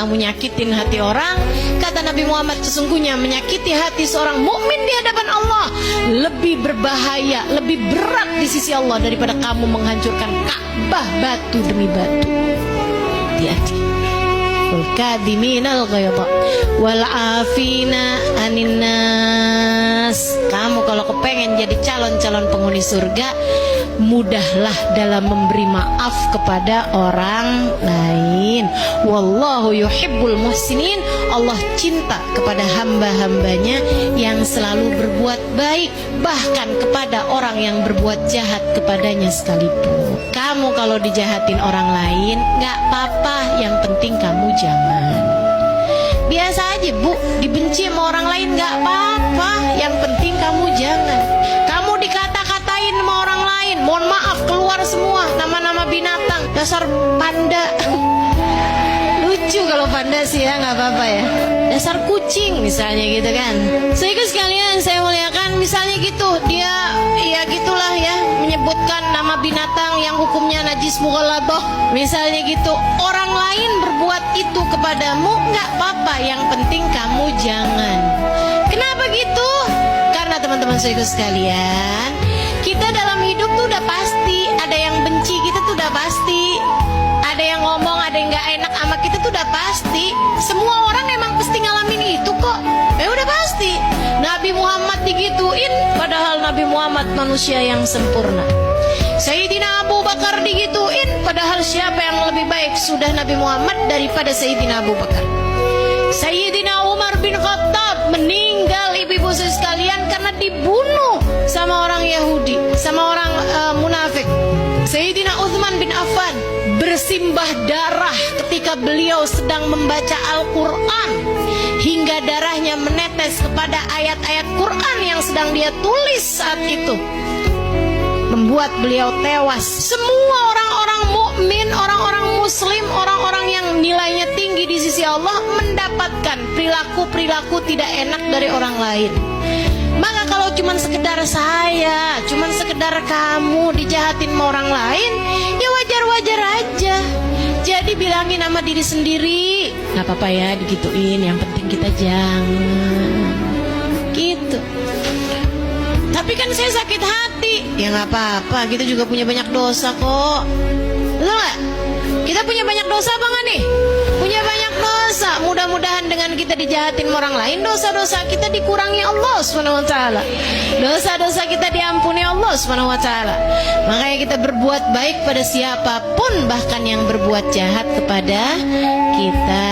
kamu nyakitin hati orang. Kata Nabi Muhammad, sesungguhnya menyakiti hati seorang mukmin di hadapan Allah lebih berbahaya, lebih berat di sisi Allah daripada kamu menghancurkan Ka'bah batu demi batu. Hati-hati. Wal kadiminal ghayza wal afina anin nas. Kamu kalau kepengen jadi calon-calon penghuni surga, mudahlah dalam memberi maaf kepada orang lain. Wallahu yuhibbul muhsinin. Allah cinta kepada hamba-hambanya yang selalu berbuat baik, bahkan kepada orang yang berbuat jahat kepadanya sekalipun. Kamu kalau dijahatin orang lain gak apa-apa, yang penting kamu jangan. Biasa aja bu, dibenci sama orang lain gak apa-apa, yang penting kamu jangan. Kamu dikata-katain sama orang lain, mohon maaf keluar semua nama-nama binatang, dasar panda. Lucu kalau panda sih ya, nggak apa-apa ya. Dasar kucing misalnya gitu kan. Sehingga sekalian saya muliakan, misalnya gitu dia ya gitulah ya, menyebutkan nama binatang yang hukumnya najis mughalladhah misalnya gitu. Orang lain berbuat itu kepadamu nggak apa-apa, yang penting kamu jangan. Kenapa gitu? Karena teman-teman saudara sekalian, kita dalam hidup tuh udah pasti ada yang benci kita tuh udah pasti. Ada yang ngomong, ada yang gak enak sama kita tuh udah pasti. Semua orang emang pasti ngalamin itu kok. Ya udah pasti. Nabi Muhammad digituin, padahal Nabi Muhammad manusia yang sempurna. Sayyidina Abu Bakar digituin, padahal siapa yang lebih baik sudah Nabi Muhammad daripada Sayyidina Abu Bakar. Sayyidina Umar bin Khattab meninggal, ibu-ibu sekalian, karena dibunuh sama orang Yahudi, sama orang munafik. Sayyidina Utsman bin Affan bersimbah darah ketika beliau sedang membaca Al-Quran, hingga darahnya menetes kepada ayat-ayat Quran yang sedang dia tulis saat itu, membuat beliau tewas. Semua orang-orang mukmin, orang-orang muslim, orang-orang yang nilainya tinggi di sisi Allah mendapatkan perilaku-perilaku tidak enak dari orang lain. Maka kalau cuman sekedar saya, cuman sekedar kamu dijahatin sama orang lain, ya wajar-wajar aja. Jadi bilangin sama diri sendiri, gak apa-apa ya digituin, yang penting kita jangan gitu. Tapi kan saya sakit hati. Ya gak apa-apa, kita juga punya banyak dosa kok. Betul gak? Kita punya banyak dosa apa gak nih? Punya banyak dosa. Mudah-mudahan dengan kita dijahatin orang lain, dosa-dosa kita dikurangi Allah SWT. Dosa-dosa kita diampuni Allah SWT. Makanya kita berbuat baik pada siapapun, bahkan yang berbuat jahat kepada kita.